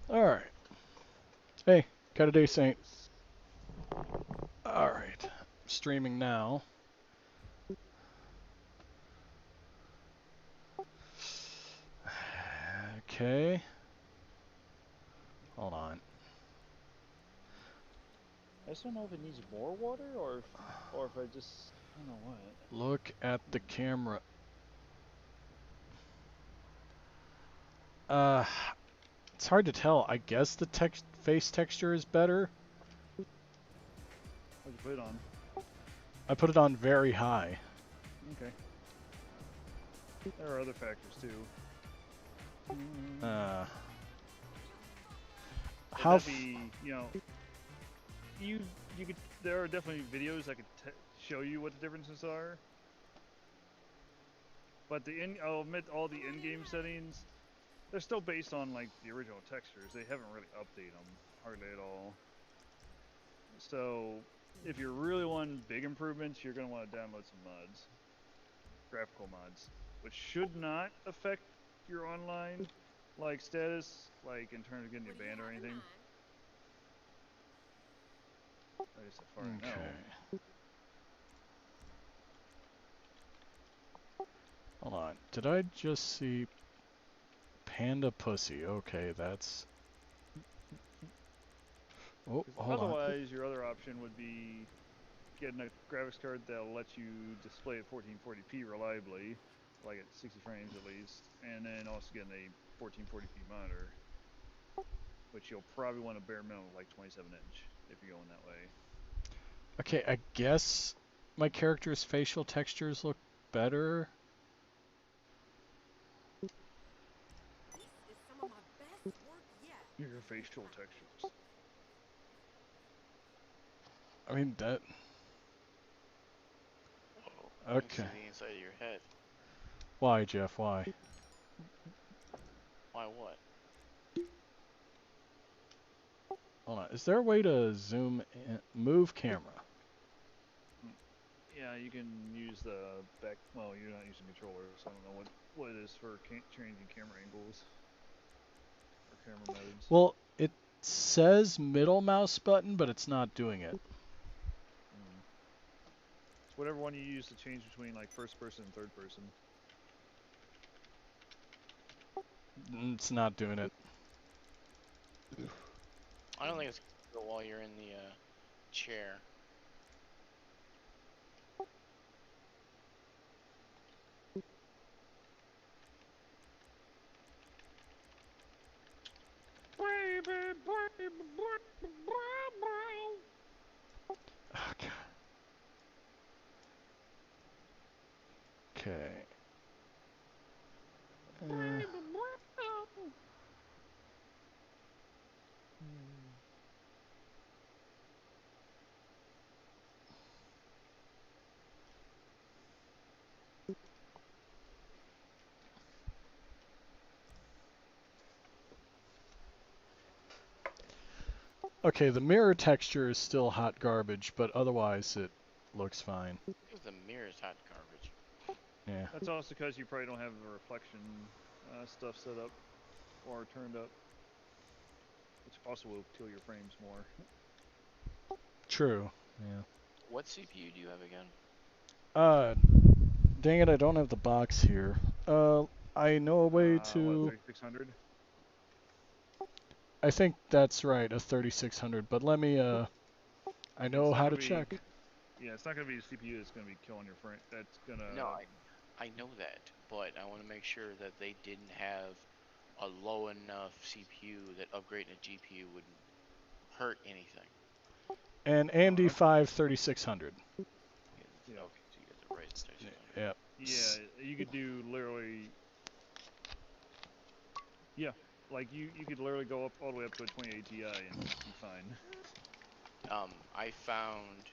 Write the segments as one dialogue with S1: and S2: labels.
S1: Alright. Hey, got a day, Saint.
S2: Yes.
S1: Alright. Streaming now. Okay. Hold on.
S2: I just don't know if it needs more water or if I just I don't know what.
S1: Look at the camera. Uh, it's hard to tell. I guess the face texture is better.
S2: What'd you put it on?
S1: I put it on very high.
S2: Okay. There are other factors too.
S1: Uh,
S2: But
S1: how?
S2: that'd be you you could there are definitely videos that could show you what the differences are. But I'll admit all the in-game settings they're still based on like the original textures. They haven't really updated them hardly at all. So if you really want big improvements, you're gonna want to download some mods, graphical mods, which should not affect your online like status, like in terms of getting you banned or anything. At least as far as I know.
S1: Okay. Hold on. Did I just see Panda Pussy? Okay, that's. Oh, hold on.
S2: Otherwise, your other option would be getting a graphics card that'll let you display at 1440p reliably, like at 60 frames at least, and then also getting a 1440p monitor, which you'll probably want a bare minimum like 27-inch if you're going that way.
S1: Okay, I guess my character's facial textures look better.
S2: Your facial textures.
S1: I mean, that.
S3: Whoa, I can see
S1: Okay.
S3: the inside of your head.
S1: Why, Jeff? Why?
S3: Why what?
S1: Hold on. Is there a way to zoom in? Move camera?
S2: Yeah, you can use the back. Well, you're not using controller, so I don't know what it is for changing camera angles or camera modes.
S1: Well, it says middle mouse button, but it's not doing it.
S2: Mm. It's whatever one you use to change between like first person and third person.
S1: It's not doing it.
S3: I don't think it's good while you're in the chair.
S1: Okay. Okay. Okay, the mirror texture is still hot garbage, but otherwise it looks fine.
S3: Because the mirror's hot garbage.
S1: Yeah.
S2: That's also because you probably don't have the reflection stuff set up or turned up, which also will kill your frames more.
S1: True. Yeah.
S3: What CPU do you have again?
S1: Uh, dang it, I don't have the box here. I know a way
S2: What,
S1: to.
S2: 3600?
S1: I think that's right, a 3600. But let me. I
S2: It's
S1: know
S2: not
S1: how
S2: gonna
S1: to
S2: be.
S1: check.
S2: Yeah, it's not gonna be the CPU that's gonna be killing your frame. That's
S3: No,
S2: gonna.
S3: I know that, but I want to make sure that they didn't have a low enough CPU that upgrading a GPU wouldn't hurt anything.
S1: An AMD 5 3600.
S2: Yeah,
S3: Okay, so you got the Ryzen 3600.
S1: Yep.
S2: yeah. You could do literally. Yeah, like you could literally go up all the way up to a 28 Ti and be fine.
S3: I found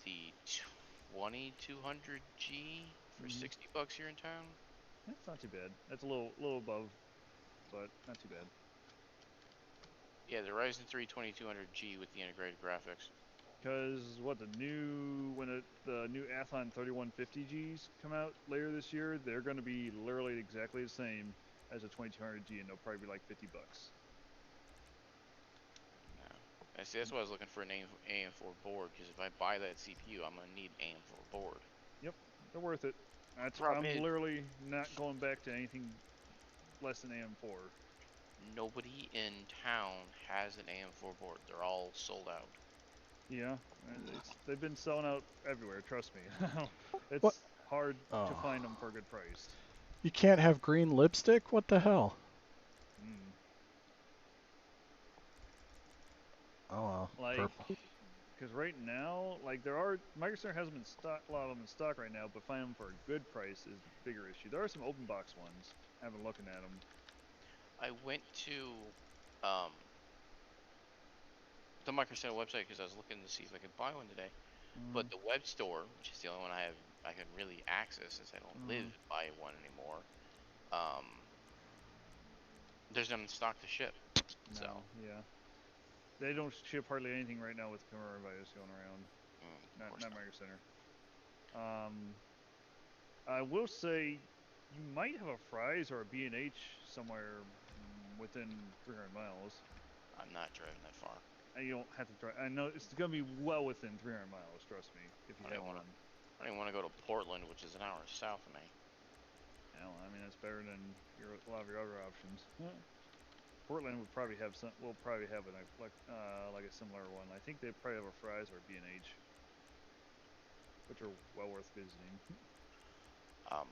S3: the 2200G for
S2: Mm-hmm.
S3: $60 here in town.
S2: That's not too bad. That's a little above, but not too bad.
S3: Yeah, the Ryzen 3 2200G with the integrated graphics.
S2: Because what the new Athlon 3150Gs come out later this year, they're going to be literally exactly the same as a 2200G, and they'll probably be like $50.
S3: I see. That's why I was looking for an AM4 board, because if I buy that CPU, I'm gonna need an AM4 board.
S2: Yep, they're worth it.
S3: Problem
S2: I'm
S3: is,
S2: literally not going back to anything less than AM4.
S3: nobody in town has an AM4 board. They're all sold out.
S2: Yeah, they've been selling out everywhere. Trust me.
S1: What?
S2: It's hard to
S1: Oh.
S2: find them for a good price.
S1: You can't have green lipstick? What the hell?
S2: Mm.
S1: Oh well.
S2: Like,
S1: Purple.
S2: because right now, like Microsoft has them in stock, a lot of them in stock right now, but finding them for a good price is the bigger issue. There are some open box ones. I've been looking at them.
S3: I went to the Microsoft website because I was looking to see if I could buy one today. But the web store, which is the only one I can really access since I don't live by one anymore, there's none in stock to ship.
S2: No,
S3: So
S2: yeah, they don't ship hardly anything right now with coronavirus going around.
S3: of course
S2: Not
S3: not.
S2: Micro Center. I will say, you might have a Fry's or a B&H somewhere within 300 miles.
S3: I'm not driving that far.
S2: And you don't have to drive. I know it's going to be well within 300 miles. Trust me, if you
S3: I
S2: have
S3: don't want
S2: one.
S3: to. I don't want to go to Portland, which is an hour south of me.
S2: Well, I mean that's better than a lot of your other options. Portland would probably have some. Will probably have like a similar one. I think they probably have a Fry's or a B&H, which are well worth visiting.
S3: All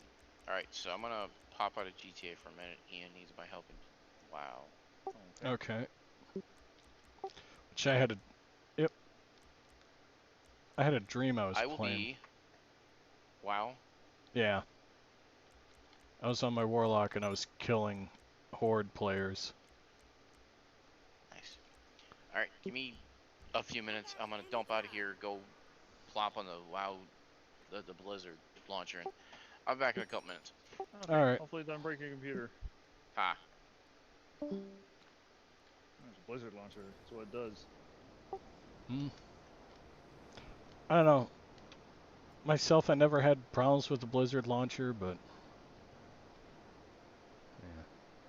S3: right, so I'm gonna pop out of GTA for a minute. Ian needs my help. Wow.
S1: Okay. Which I had a. Yep. I had a dream I was
S3: I will
S1: playing.
S3: be. Wow.
S1: Yeah. I was on my warlock and I was killing horde players.
S3: Nice. All right, give me a few minutes. I'm gonna dump out of here. Go plop on the WoW, the Blizzard launcher, and I'll be back in a couple minutes.
S2: Okay.
S1: All right.
S2: Hopefully it doesn't break your computer.
S3: Ha.
S2: It's a Blizzard launcher. That's what it does.
S1: I don't know. Myself, I never had problems with the Blizzard launcher, but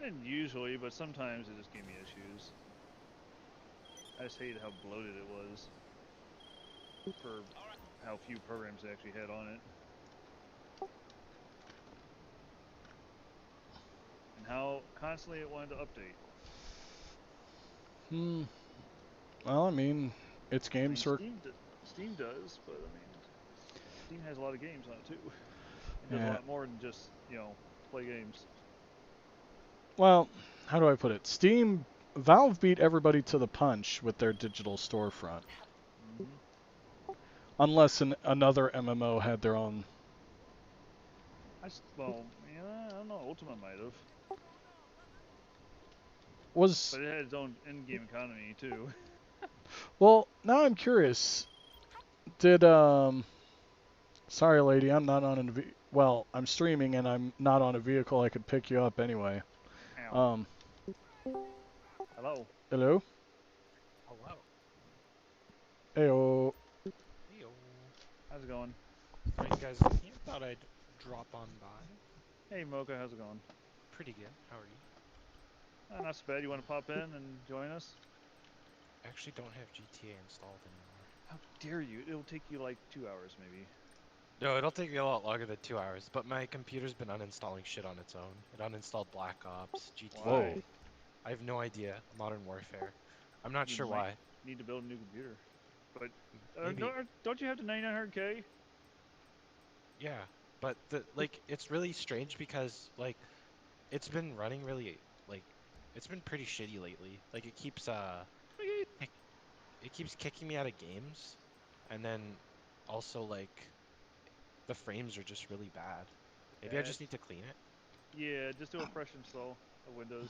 S2: And usually, but sometimes it just gave me issues. I just hated how bloated it was for how few programs they actually had on it. And how constantly it wanted to update.
S1: Well, I mean, its
S2: I mean,
S1: games are.
S2: Steam does, but I mean, Steam has a lot of games on it too. It does a
S1: Yeah.
S2: lot more than just, play games.
S1: Well, how do I put it? Valve beat everybody to the punch with their digital storefront. Unless another MMO had their own.
S2: I don't know. Ultima might have,
S1: Was
S2: but it had its own in-game economy too.
S1: well. Now I'm curious. Did Sorry, lady, I'm not on a. Well, I'm streaming and I'm not on a vehicle I could pick you up anyway.
S2: Ow. Hello.
S1: Hello.
S4: Hello.
S1: Heyo.
S4: Heyo.
S2: How's it going?
S4: How you guys here? Thought I'd drop on by.
S2: Hey, Mocha. How's it going?
S4: Pretty good. How are you?
S2: Not so bad. You want to pop in and join us?
S4: I actually don't have GTA installed anymore.
S2: How dare you? It'll take you like 2 hours, maybe.
S4: No, it'll take me a lot longer than 2 hours, but my computer's been uninstalling shit on its own. It uninstalled Black Ops, GTA.
S1: Whoa.
S4: I have no idea. Modern Warfare. I'm not sure
S2: might
S4: why.
S2: Need to build a new computer. But
S4: Maybe.
S2: don't you have the 9900K?
S4: Yeah, but it's really strange because it's been running really it's been pretty shitty lately. Like it keeps kicking me out of games, and then also the frames are just really bad. Maybe I just need to clean it.
S2: Yeah, just do a fresh install of Windows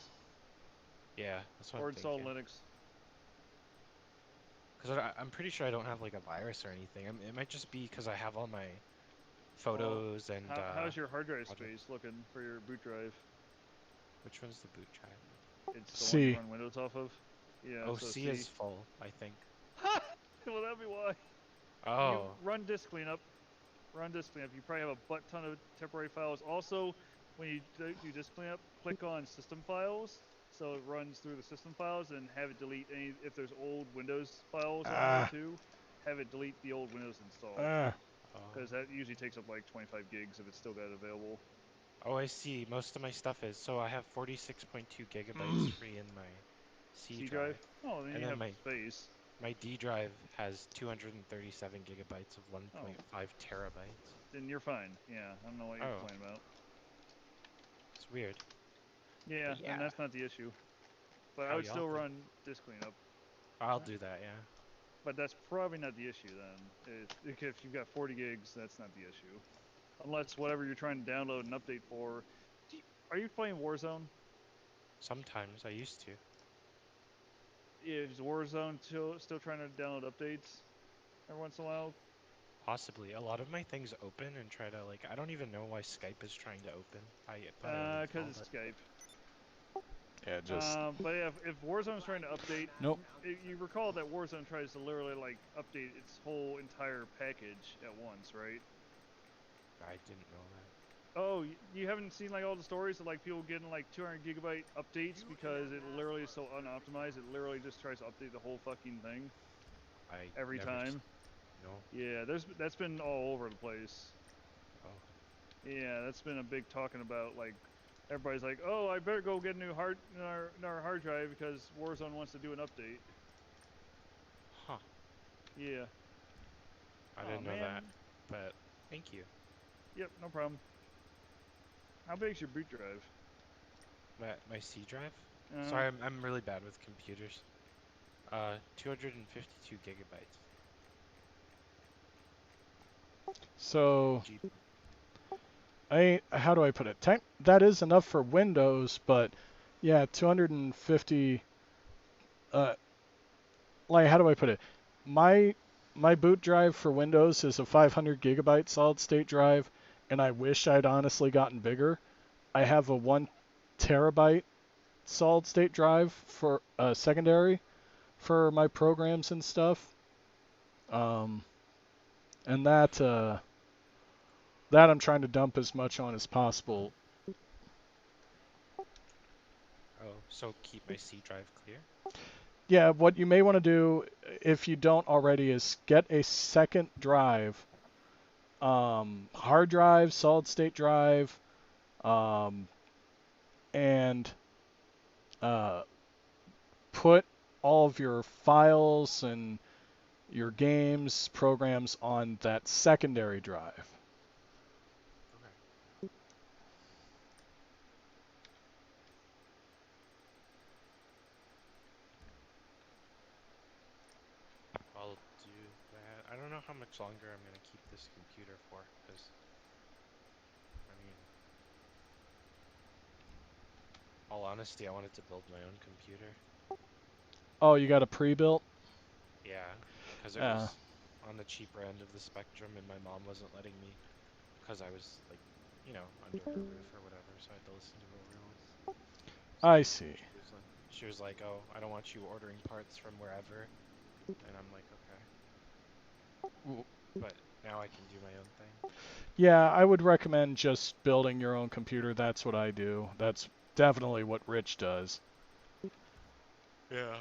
S4: Yeah, that's what
S2: or
S4: I'm
S2: install
S4: thinking.
S2: Linux.
S4: Because I'm pretty sure I don't have like a virus or anything. It might just be because I have all my photos and.
S2: How's your hard drive
S4: projects.
S2: space looking for your boot drive?
S4: Which one's the boot drive?
S2: It's the one
S1: C.
S2: you run Windows off of. Yeah.
S4: Oh,
S2: so
S4: C is full, I think.
S2: Well, that'd be why.
S4: Oh.
S2: You run disk cleanup. Run disk cleanup. You probably have a butt ton of temporary files. Also, when you do disk cleanup, click on system files so it runs through the system files and have it delete any if there's old Windows files on there
S1: Ah,
S2: too. Have it delete the old Windows installed
S1: ah.
S2: because
S4: Oh.
S2: that usually takes up like 25 gigs if it's still got it available.
S4: Oh, I see. Most of my stuff is. So I have 46.2 gigabytes
S1: Mm.
S4: free in my C
S2: C drive.
S4: drive,
S2: Oh, then
S4: and
S2: you
S4: then
S2: have
S4: my
S2: space.
S4: my D drive has 237 gigabytes of
S2: Oh,
S4: 1.5 terabytes.
S2: then you're fine. Yeah, I don't know what you're
S4: Oh,
S2: complaining about.
S4: it's weird.
S2: Yeah,
S4: But
S2: then
S4: yeah,
S2: that's not the issue. But I
S4: how
S2: would
S4: y'all
S2: still
S4: doing?
S2: run disk cleanup.
S4: I'll do that. Yeah.
S2: But that's probably not the issue then. If you've got 40 gigs, that's not the issue. Unless whatever you're trying to download and update for. Are you playing Warzone?
S4: Sometimes I used to.
S2: Is Warzone still trying to download updates every once in a while?
S4: Possibly. A lot of my things open and try to like. I don't even know why Skype is trying to open. I thought I
S2: Because
S4: uninstalled
S2: it's
S4: it.
S2: Skype.
S1: Yeah, just
S2: But yeah, if Warzone's trying to update,
S1: nope.
S2: you recall that Warzone tries to literally like update its whole entire package at once, right?
S4: I didn't know that.
S2: Oh, you haven't seen like all the stories of like people getting like 200 gigabyte updates because it literally is so unoptimized. It literally just tries to update the whole fucking thing
S4: I
S2: every
S4: never.
S2: time.
S4: No.
S2: Yeah, that's been all over the place.
S4: Oh.
S2: Yeah, that's been a big talking about like everybody's like, oh, I better go get a new hard in our hard drive because Warzone wants to do an update.
S4: Huh.
S2: Yeah.
S4: I
S2: Oh
S4: didn't know
S2: man.
S4: that. But thank you.
S2: Yep, no problem. How big's your boot drive?
S4: My C drive.
S2: Uh,
S4: Sorry, I'm really bad with computers. 252 gigabytes.
S1: So
S4: G.
S1: how do I put it? That is enough for Windows, but yeah, 250. Uh, like how do I put it? My my boot drive for Windows is a 500 gigabyte solid state drive, and I wish I'd honestly gotten bigger. I have a 1 terabyte solid state drive for secondary for my programs and stuff. Um, and that I'm trying to dump as much on as possible.
S4: Oh, so keep my C drive clear.
S1: Yeah, what you may want to do if you don't already is get a second drive, hard drive, solid state drive, um, and uh, put all of your files and your games, programs on that secondary drive.
S4: Okay. I'll do that. I don't know how much longer I'm gonna keep this computer for, because I mean, all honesty, I wanted to build my own computer.
S1: Oh, you got a pre-built?
S4: Yeah, because it
S1: Uh,
S4: was on the cheaper end of the spectrum, and my mom wasn't letting me, because I was like, under her roof or whatever, so I had to listen to her rules. So
S1: I see.
S4: she was like, "Oh, I don't want you ordering parts from wherever," and I'm like, "Okay," but now I can do my own thing.
S1: Yeah, I would recommend just building your own computer. That's what I do. That's definitely what Rich does.
S4: Yeah.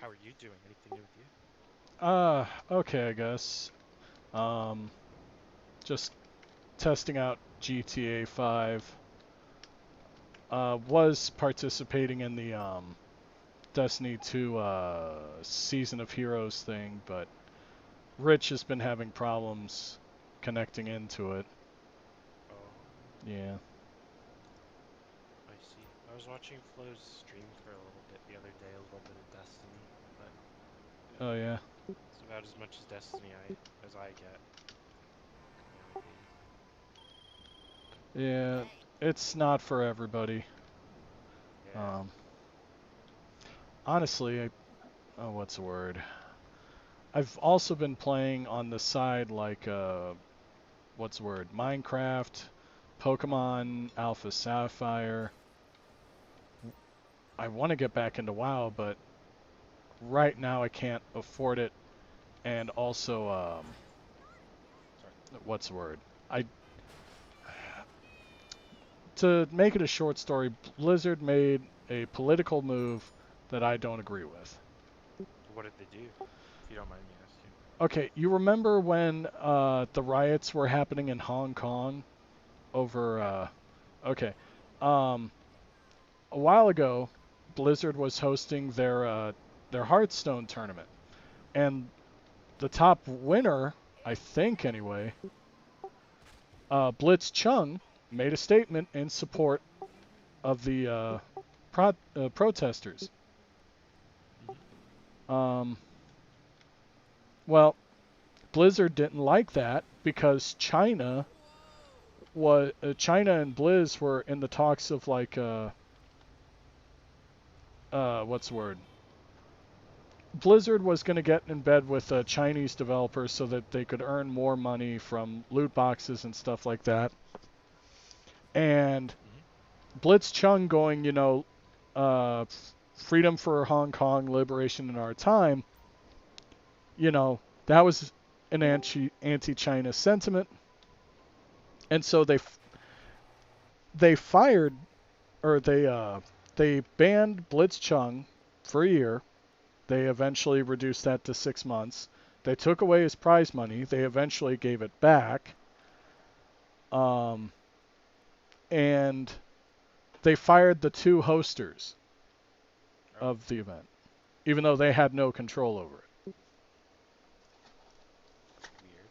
S4: How are you doing? Anything new with you?
S1: Okay, I guess. Um, just testing out GTA 5. Was participating in the Destiny 2 Season of Heroes thing, but Rich has been having problems connecting into it.
S4: Oh,
S1: Yeah.
S4: I see. I was watching Flo's stream for a little bit the other day, a little bit of Destiny, but
S1: Oh yeah.
S4: it's about as much as Destiny I get nowadays.
S1: Yeah. It's not for everybody.
S4: Yeah.
S1: Um, honestly, oh, what's the word? I've also been playing on the side like what's the word? Minecraft, Pokemon Alpha Sapphire. I want to get back into WoW, but right now I can't afford it, and also
S4: Sorry.
S1: what's the word? I To make it a short story, Blizzard made a political move that I don't agree with.
S4: What did they do? If you don't mind me asking.
S1: Okay, you remember when the riots were happening in Hong Kong over?
S4: Yeah.
S1: Okay, um, a while ago, Blizzard was hosting their Hearthstone tournament, and the top winner, I think anyway, Blitz Chung, made a statement in support of the protesters. Um, well, Blizzard didn't like that because China and Blizz were in the talks of like what's the word? Blizzard was going to get in bed with Chinese developers so that they could earn more money from loot boxes and stuff like that. And Blitz Chung going, uh, freedom for Hong Kong, liberation in our time, that was an anti-China sentiment. And so they fired or they banned Blitz Chung for a year. They eventually reduced that to 6 months. They took away his prize money. They eventually gave it back. And they fired the two hosters of the event, even though they had no control over it.
S4: Weird.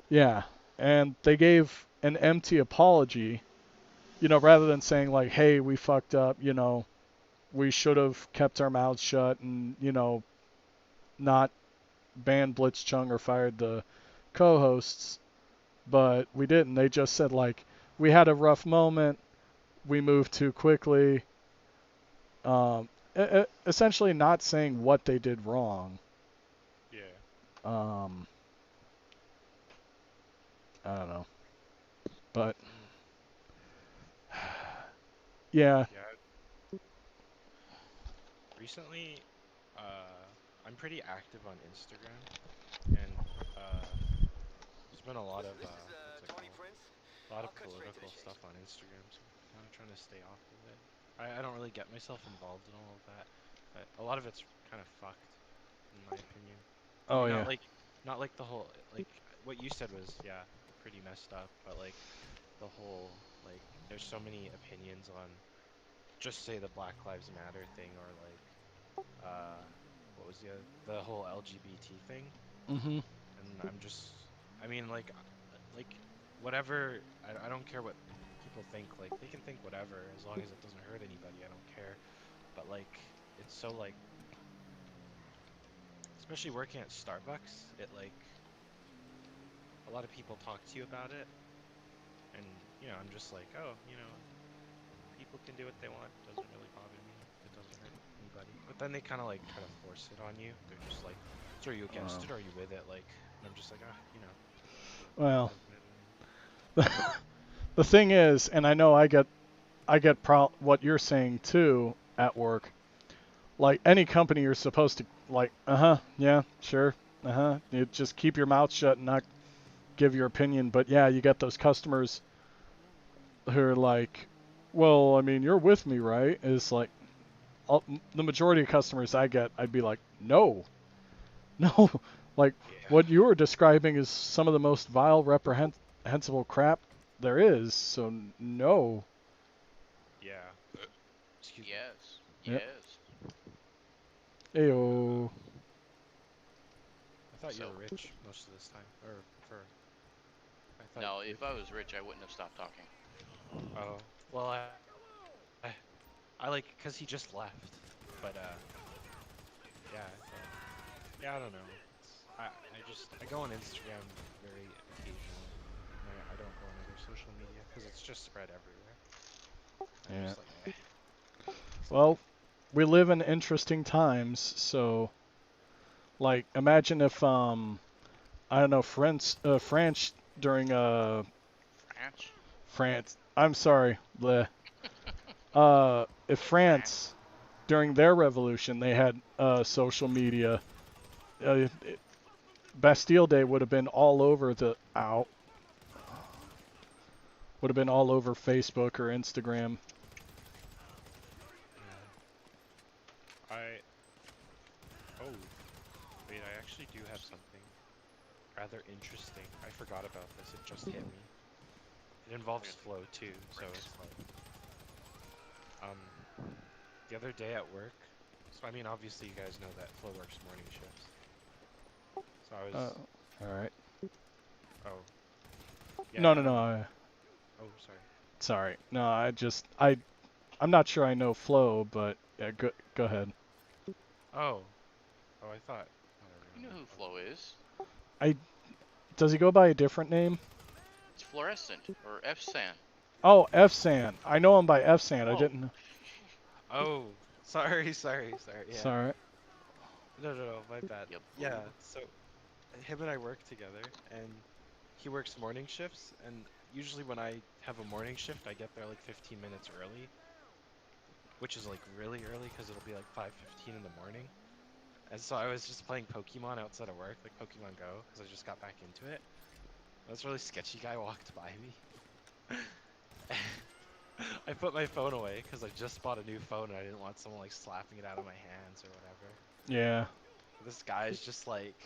S1: Yeah, and they gave an empty apology, rather than saying like, "Hey, we fucked up," we should have kept our mouths shut and, not banned Blitz Chung or fired the co-hosts, but we didn't. They just said like, we had a rough moment, we moved too quickly. Essentially not saying what they did wrong.
S4: Yeah.
S1: I don't know, but yeah.
S4: Yeah. Recently, I'm pretty active on Instagram, and there's been a lot of what's it called? A lot of political stuff on Instagram, so I'm kind of trying to stay off of it. I don't really get myself involved in all of that, but a lot of it's kind of fucked, in my opinion. I
S1: Oh
S4: mean,
S1: yeah.
S4: not like the whole like what you said was pretty messed up, but like the whole like there's so many opinions on just say the Black Lives Matter thing or like uh what was the whole LGBT thing,
S1: Mhm.
S4: and I'm just I mean like whatever I don't care what people think, like they can think whatever as long as it doesn't hurt anybody. I don't care, but like it's so like especially working at Starbucks, it like a lot of people talk to you about it, and I'm just like, oh, people can do what they want. It doesn't really bother me. It doesn't hurt anybody. But then they kind of like try to force it on you. They're just like, so are you against it or are you with it? Like, and I'm just like,
S1: Well,
S4: it is what it is.
S1: the thing is, and I know I get what you're saying too at work. Like any company, you're supposed to like, yeah, sure, You just keep your mouth shut and not give your opinion. But yeah, you get those customers who are like, well, I mean, you're with me, right? It's like the majority of customers I get, I'd be like, no, no, like
S4: Yeah.
S1: what you were describing is some of the most vile, reprehensible crap there is. So no.
S4: Yeah. Excuse me.
S3: Yes.
S1: Yep.
S3: Yes.
S1: Ayo.
S4: I thought you
S3: So,
S4: were rich most of this time, or for. I thought.
S3: no, if I was rich, I wouldn't have stopped talking.
S4: Oh. Well, I, I like because he just left, but yeah. Yeah, I don't know. I go on Instagram very occasionally. I don't go on other social media because it's just spread everywhere. I'm
S1: Yeah.
S4: just like,
S1: Well, we live in interesting times, so like imagine if I don't know France during
S3: Ranch?
S1: France. I'm sorry. Bleh. If
S3: Ranch?
S1: France during their revolution, they had social media. Bastille Day would have been all over would have been all over Facebook or Instagram.
S4: Yeah. Oh, wait, I actually do have something rather interesting. I forgot about this. It just hit me. It involves flow too, so it's like, the other day at work. So I mean, obviously you guys know that Flow works morning shifts. So I was.
S1: All right.
S4: Oh. Yeah.
S1: No, no, no.
S4: Oh, sorry.
S1: Sorry. No, I'm not sure I know Flo, but yeah, go ahead.
S4: Oh. Oh, I thought.
S3: You know who Flo is?
S1: Does he go by a different name?
S3: It's Fluorescent or F-San.
S1: Oh, F-San. I know him by F-San. I
S3: Oh.
S1: didn't.
S4: Oh, sorry. Yeah.
S1: Sorry.
S4: No, my bad.
S3: Yep.
S4: Yeah. So him and I work together, and he works morning shifts, and usually when I have a morning shift, I get there like 15 minutes early, which is like really early because it'll be like 5:15 in the morning. And so I was just playing Pokemon outside of work, like Pokemon Go, because I just got back into it. This really sketchy guy walked by me. I put my phone away because I just bought a new phone and I didn't want someone like slapping it out of my hands or whatever.
S1: Yeah.
S4: This guy's just like,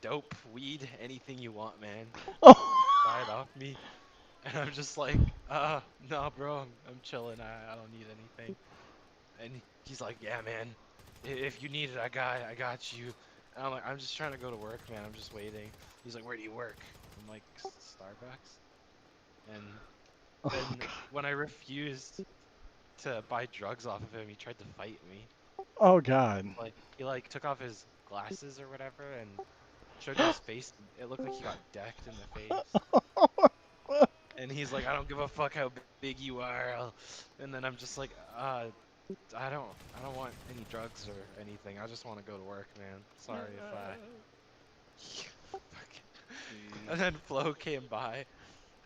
S4: dope, weed, anything you want, man.
S1: Oh.
S4: Buy it off me. And I'm just like, no, bro, I'm chilling. I don't need anything. And he's like, yeah, man, if you need it, I got you. And I'm like, I'm just trying to go to work, man. I'm just waiting. He's like, where do you work? I'm like, Starbucks. And then when I refused to buy drugs off of him, he tried to fight me.
S1: Oh God.
S4: Like he like took off his glasses or whatever and showed me his face. It looked like he got decked in the face. And he's like, I don't give a fuck how big you are. And then I'm just like, I don't want any drugs or anything. I just want to go to work, man. Sorry if I. And then Flo came by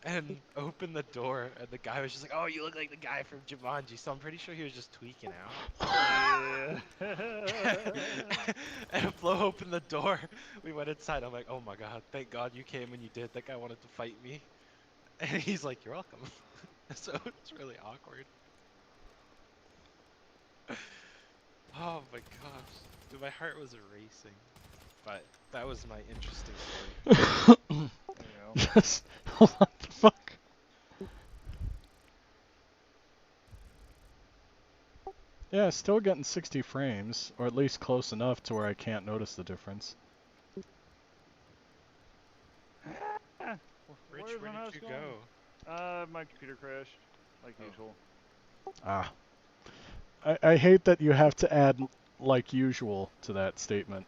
S4: and opened the door, and the guy was just like, "Oh, you look like the guy from Jumanji." So I'm pretty sure he was just tweaking out.
S2: Yeah.
S4: And Flo opened the door. We went inside. I'm like, "Oh my god, thank God you came and you did. That guy wanted to fight me." And he's like, "You're welcome." So it's really awkward. Oh my gosh, dude, my heart was racing. But that was my interesting story.
S2: There you go.
S1: Yes. What the fuck? Yeah, still getting 60 frames, or at least close enough to where I can't notice the difference.
S4: Rich,
S2: Where's
S4: where
S2: my mouse
S4: did you
S2: going?
S4: go?
S2: My computer crashed, like
S4: Oh.
S2: usual.
S1: Ah. I hate that you have to add like usual to that statement.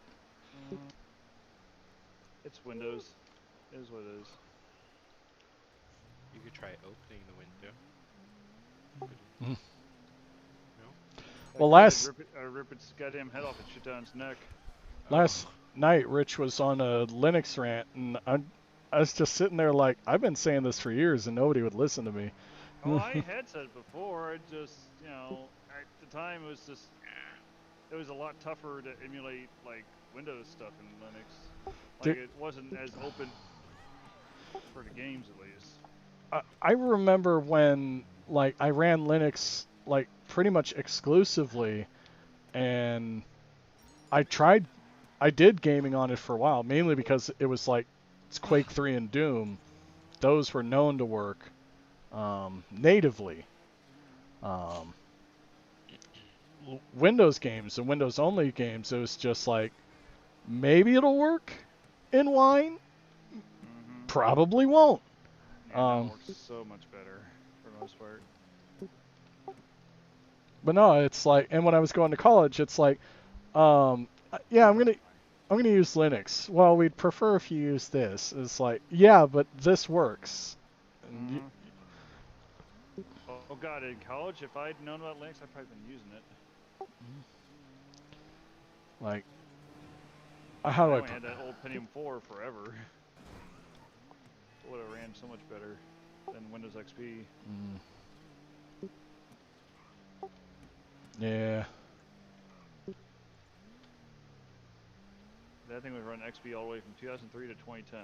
S2: It's Windows. It is what it is.
S4: You could try opening the window.
S1: Mhm.
S4: No?
S1: Well,
S2: That guy
S1: last-
S2: did rip its goddamn head off and shit down its neck.
S1: Last night, Rich was on a Linux rant, and I was just sitting there like, I've been saying this for years, and nobody would listen to me.
S2: Oh, I had said it before. It just, at the time it was just, it was a lot tougher to emulate like Windows stuff in Linux. Like it wasn't as open for the games at least.
S1: I remember when like I ran Linux like pretty much exclusively, and I did gaming on it for a while, mainly because it was like it's Quake 3 and Doom. Those were known to work natively. Windows games and Windows only games, it was just like maybe it'll work in Wine, probably won't.
S2: Yeah, now it works so much better for the most part.
S1: But no, it's like, and when I was going to college, it's like, yeah, I'm gonna use Linux. Well, we'd prefer if you use this. It's like, yeah, but this works. And
S2: Oh god, in college, if I'd known about Linux, I'd probably been using it.
S1: like, how do I
S2: only
S1: put
S2: had that old Pentium 4 forever. It would have ran so much better than Windows XP.
S1: Yeah.
S2: That thing was running XP all the way from 2003 to 2010.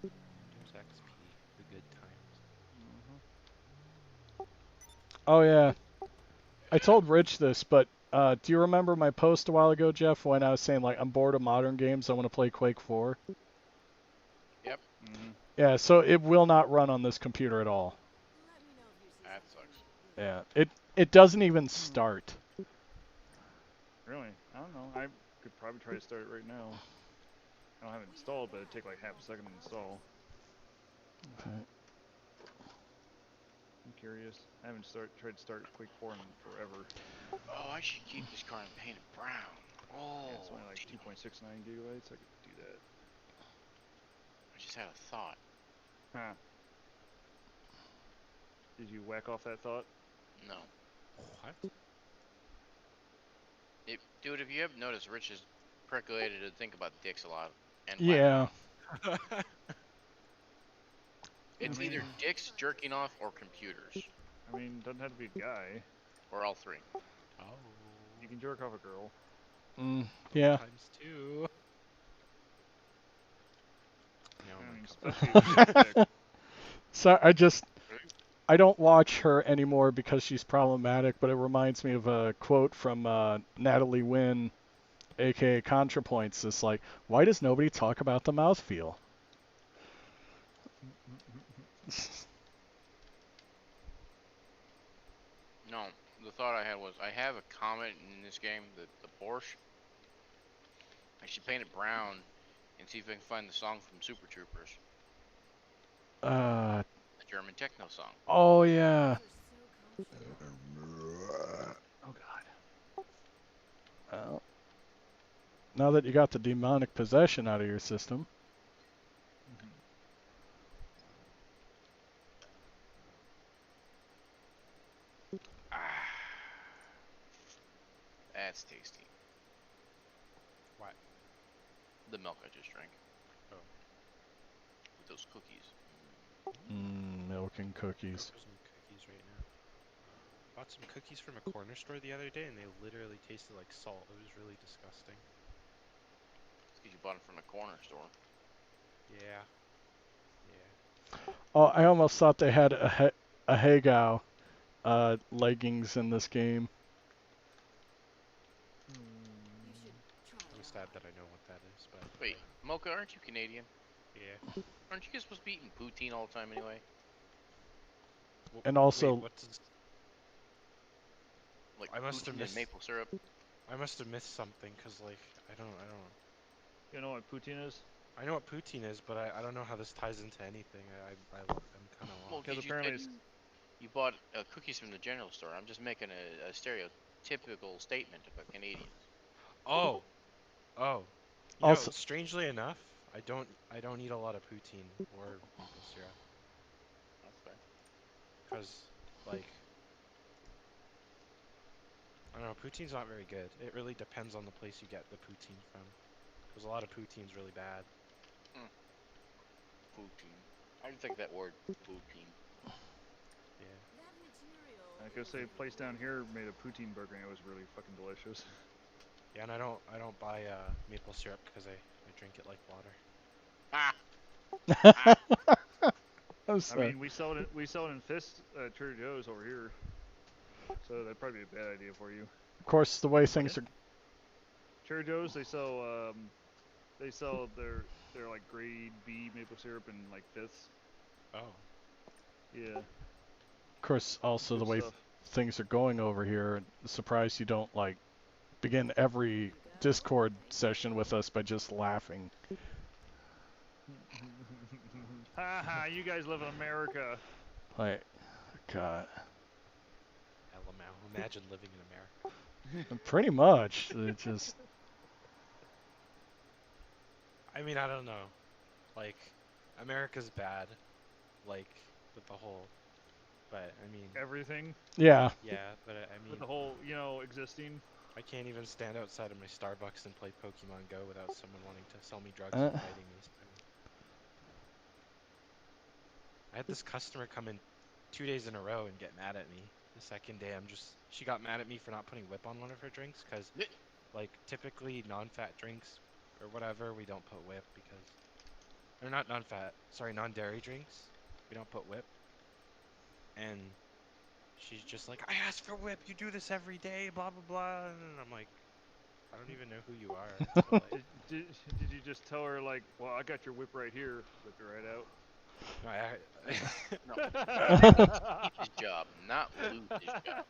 S4: Windows XP, the good times.
S1: Oh yeah. I told Rich this, but do you remember my post a while ago, Jeff, when I was saying like I'm bored of modern games, I want to play Quake 4?
S3: Yep.
S1: Yeah, so it will not run on this computer at all.
S3: That sucks.
S1: Yeah. It doesn't even start.
S2: Really? I don't know. I could probably try to start it right now. I don't have it installed, but it'd take like half a second to install.
S1: Okay.
S2: I'm curious. I haven't tried to start Quake 4 in forever.
S3: Oh, I should keep this car and paint it brown. Oh,
S2: Yeah, it's only like 2.69 gigabytes. I could do that.
S3: I just had a thought.
S2: Huh. Did you whack off that thought?
S3: No.
S4: What?
S3: Dude, if you haven't noticed, Rich is percolated to think about dicks a lot. And
S1: Yeah.
S3: It's either dicks, jerking off, or computers.
S2: I mean, doesn't have to be a guy.
S3: Or all three.
S4: Oh.
S2: You can jerk off a girl.
S1: Yeah.
S4: Times two. No,
S2: I mean,
S4: my
S2: especially if she's thick.
S1: So I don't watch her anymore because she's problematic, but it reminds me of a quote from Natalie Wynn, aka ContraPoints. It's like, why does nobody talk about the mouthfeel?
S3: No, the thought I had was, I have a comment in this game, the Porsche. I should paint it brown and see if I can find the song from Super Troopers.
S1: Uh,
S3: The German techno song.
S1: oh yeah.
S2: Oh god.
S1: Well, now that you got the demonic possession out of your system.
S3: Ah, that's tasty.
S4: What?
S3: The milk I just drank.
S4: Oh.
S3: With those cookies.
S1: Milk and cookies.
S4: There's some cookies right now. Bought some cookies from a corner store the other day, and they literally tasted like salt. It was really disgusting.
S3: It's because you bought them from the corner store.
S4: Yeah. Yeah.
S1: Oh, I almost thought they had a Hagao leggings in this game.
S4: I'm sad that I know what that is, but
S3: Wait, Mocha, aren't you Canadian?
S4: yeah.
S3: Aren't you guys supposed to be eating poutine all the time anyway?
S1: And also-
S4: wait, what's
S3: Like
S4: I must have
S3: poutine and
S4: missed-
S3: maple syrup?
S4: I must have missed something, cause like I don't.
S2: You know what poutine is?
S4: I know what poutine is, but I don't know how this ties into anything. I'm kind of
S3: Well,
S4: lost.
S2: Because
S3: you
S2: apparently
S3: said you bought cookies from the general store. I'm just making a stereotypical statement about Canadians.
S4: Oh. You
S1: Also-
S4: know, strangely enough, I don't eat a lot of poutine or maple syrup,
S3: That's fair.
S4: cause like I don't know, poutine's not very good. It really depends on the place you get the poutine from, cause a lot of poutine's really bad.
S3: Poutine. I didn't think that word, poutine.
S4: Yeah.
S2: I could say a place down here made a poutine burger and it was really fucking delicious.
S4: Yeah, and I don't buy maple syrup because I drink it like water.
S3: Ah!
S1: I'm
S2: I
S1: sorry.
S2: mean, we sell it in fists at Trader Joe's over here. So that'd probably be a bad idea for you.
S1: Of course, the way things are.
S2: Trader Joe's, they sell their like grade B maple syrup in like fifths.
S4: Oh.
S2: Yeah.
S1: Of course, also the
S2: Good
S1: way
S2: stuff.
S1: things are going over here. Surprised you don't like begin every Discord session with us by just laughing.
S2: Haha, you guys live in America.
S1: Like, God,
S4: LMAO. Imagine living in America.
S1: pretty much. It just.
S4: I mean, I don't know. Like, America's bad. Like, with the whole. But, I mean.
S2: Everything
S1: Yeah.
S4: Yeah, but I mean.
S2: with the whole, existing.
S4: I can't even stand outside of my Starbucks and play Pokemon Go without someone wanting to sell me drugs and fighting me. I had this customer come in 2 days in a row and get mad at me. The second day, she got mad at me for not putting whip on one of her drinks, because, like, typically non-fat drinks or whatever, we don't put whip because, or not non-fat, sorry, non-dairy drinks, we don't put whip. And she's just like, I asked for whip, you do this every day, blah, blah, blah. And I'm like, I don't even know who you are. But, like,
S2: Did you just tell her, like, well, I got your whip right here, whip it right out?
S4: no,
S3: Keep his job, not lose his job.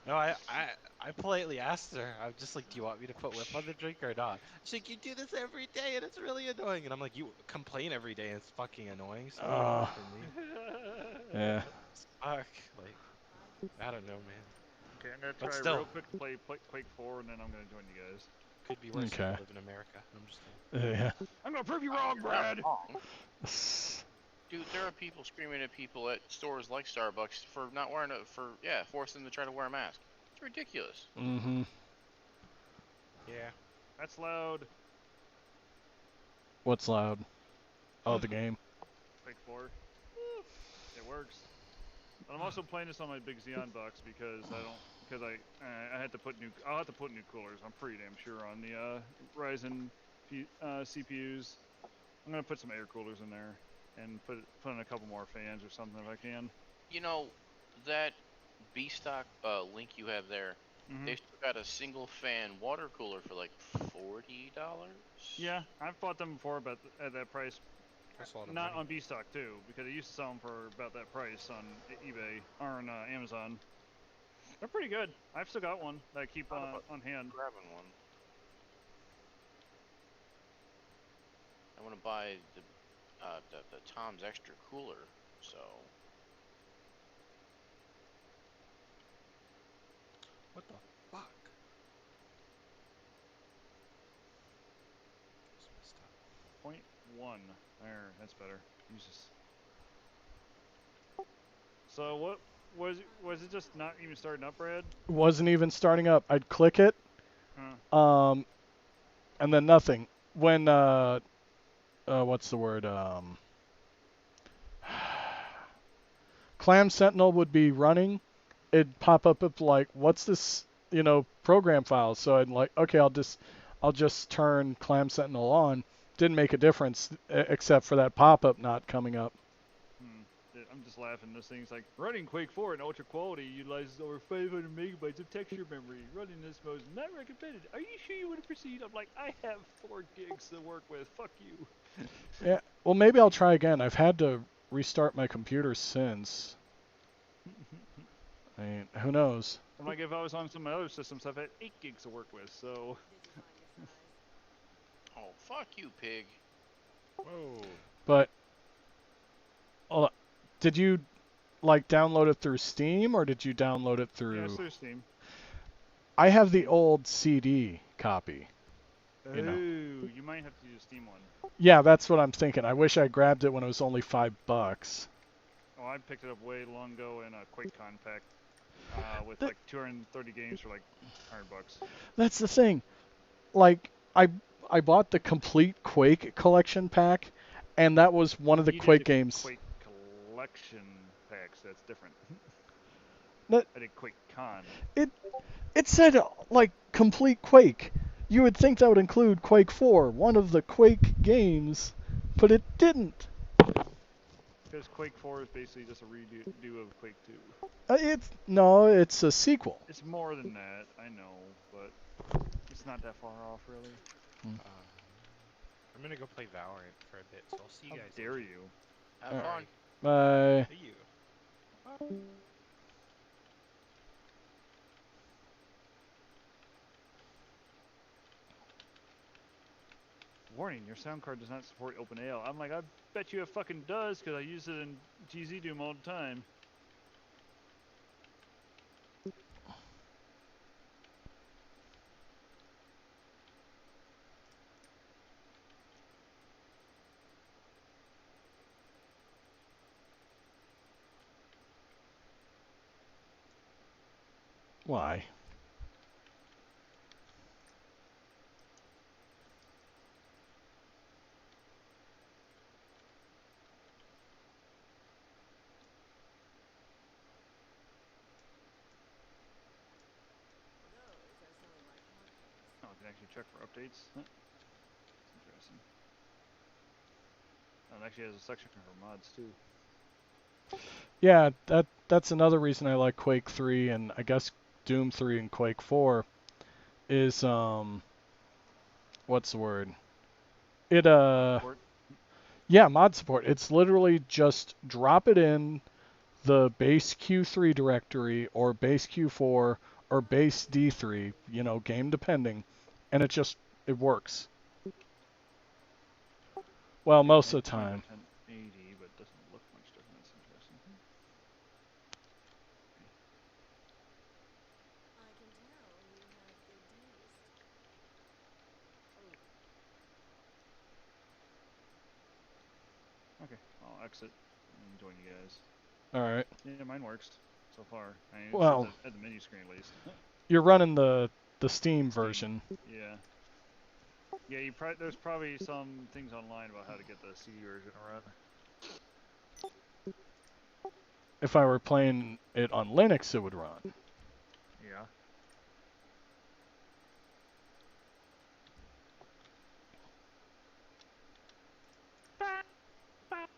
S4: no, I politely asked her. I'm just like, do you want me to put whip on the drink or not? She's like, you do this every day and it's really annoying. And I'm like, you complain every day and it's fucking annoying. So what for me?
S1: Yeah.
S4: Fuck, like, I don't know, man.
S2: Okay, I'm gonna
S4: But
S2: try
S4: still.
S2: real quick to play Quake 4, and then I'm gonna join you guys.
S4: Could be worse if
S1: Okay.
S4: you live in America. I'm just kidding.
S1: Yeah.
S2: I'm gonna prove you wrong, Brad!
S3: Wrong. Dude, there are people screaming at people at stores like Starbucks for not wearing forcing them to try to wear a mask. It's ridiculous.
S1: Mm-hmm.
S4: Yeah.
S2: That's loud.
S1: What's loud? Oh, the game.
S2: Quake 4. It works. But I'm also playing this on my big Xeon box because I'll have to put new coolers. I'm pretty damn sure on the Ryzen CPUs. I'm gonna put some air coolers in there and put in a couple more fans or something if I can.
S3: You know, that B-stock link you have there, they've still got a single fan water cooler for like $40.
S2: Yeah, I've bought them before, but at that price.
S4: That's a lot of
S2: Not
S4: money.
S2: on B-stock too, because I used to sell them for about that price on eBay or on Amazon. They're pretty good. I've still got one that I keep on hand.
S3: Grabbing one. I want to buy the Tom's Extra cooler, so.
S4: What the fuck?
S2: .1. There, that's better. Jesus. So what was it just not even starting up, Brad?
S1: Wasn't even starting up. I'd click it, and then nothing. When what's the word? Clam Sentinel would be running. It'd pop up with like, what's this? Program file. So I'd like, okay, I'll just turn Clam Sentinel on. Didn't make a difference except for that pop-up not coming up.
S2: I'm just laughing. This thing's like, running Quake 4 in ultra quality utilizes over 500 megabytes of texture memory. Running this mode is not recommended. Are you sure you want to proceed? I'm like, I have 4 gigs to work with. Fuck you.
S1: Yeah. Well, maybe I'll try again. I've had to restart my computer since. I mean, who knows?
S2: I'm like, if I was on some of my other systems, I've had 8 gigs to work with. So.
S3: Oh, fuck you, pig.
S4: Whoa.
S1: But did you like download it through Steam or did you download it through?
S2: Yeah, it's through Steam.
S1: I have the old CD copy.
S2: Ooh, you might have to use a Steam one.
S1: Yeah, that's what I'm thinking. I wish I grabbed it when it was only $5.
S2: Oh, I picked it up way long ago in a QuakeCon pack with like 230 games for like $100.
S1: That's the thing. Like I bought the complete Quake collection pack, and that was one of the Quake games.
S2: Quake collection packs. That's different.
S1: That,
S2: I did QuakeCon.
S1: It said like complete Quake. You would think that would include Quake 4, one of the Quake games, but it didn't.
S2: Because Quake 4 is basically just a redo of Quake 2.
S1: It's a sequel.
S2: It's more than that, I know, but it's not that far off, really.
S4: I'm gonna go play Valorant for a bit, so I'll see you guys.
S2: How dare you?
S3: Have fun.
S1: Bye.
S4: See you.
S2: Warning, your sound card does not support OpenAL. I'm like, I bet you it fucking does, because I use it in GZ Doom all the time.
S1: Why?
S2: can actually check for updates. Huh. Interesting. Oh, it actually has a section for mods too.
S1: Yeah, that's another reason I like Quake 3 and I guess Doom 3 and Quake 4 is what's the word? It
S2: Support.
S1: yeah, mod support. It's literally just drop it in the base Q3 directory or base Q4 or base D3, you know, game depending, and it works. Well, most of the
S2: 1020 by
S1: time.
S2: 1080, but doesn't look much different. That's interesting. Okay, I'll exit and join you guys.
S1: All right.
S2: Yeah, mine works so far. I mean, it says
S1: Well,
S2: at the menu screen at least.
S1: you're running the Steam version.
S2: Yeah. Yeah, there's probably some things online about how to get the CD version to run.
S1: If I were playing it on Linux, it would run.
S2: Yeah.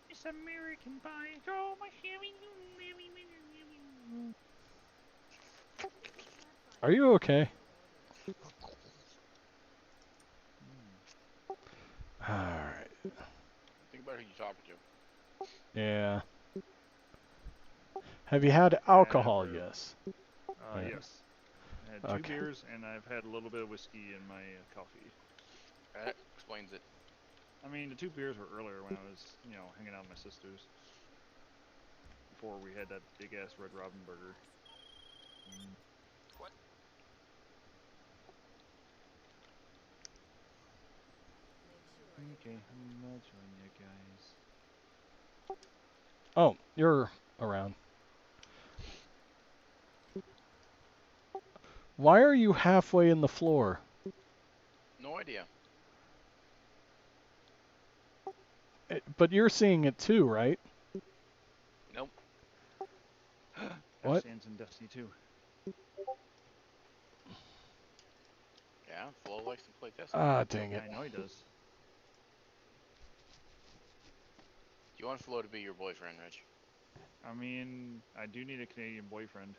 S2: This American pie, oh my
S1: Are you okay? All right.
S3: Think about who you're talking to.
S1: Yeah. Have you had alcohol?
S2: Never.
S1: Yes. Yeah.
S2: Yes. I had 2
S1: Okay.
S2: beers and I've had a little bit of whiskey in my coffee.
S3: That explains it.
S2: I mean, the 2 beers were earlier when I was, hanging out with my sisters. Before we had that big ass Red Robin burger.
S5: What?
S2: Okay, I'm not joining you guys.
S1: Oh, you're around. Why are you halfway in the floor?
S3: No idea.
S1: But you're seeing it too, right?
S3: Nope.
S1: What?
S2: F-Sands in Destiny 2.
S3: Yeah, Flo likes to play Destiny.
S1: Ah, dang it.
S2: I know he does.
S3: Do you want Flo to be your boyfriend, Rich?
S2: I mean, I do need a Canadian boyfriend.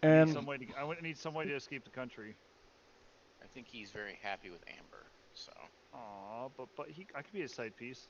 S1: And
S2: I would need some way to escape the country.
S3: I think he's very happy with Amber, so.
S2: Aw, but I could be his side piece.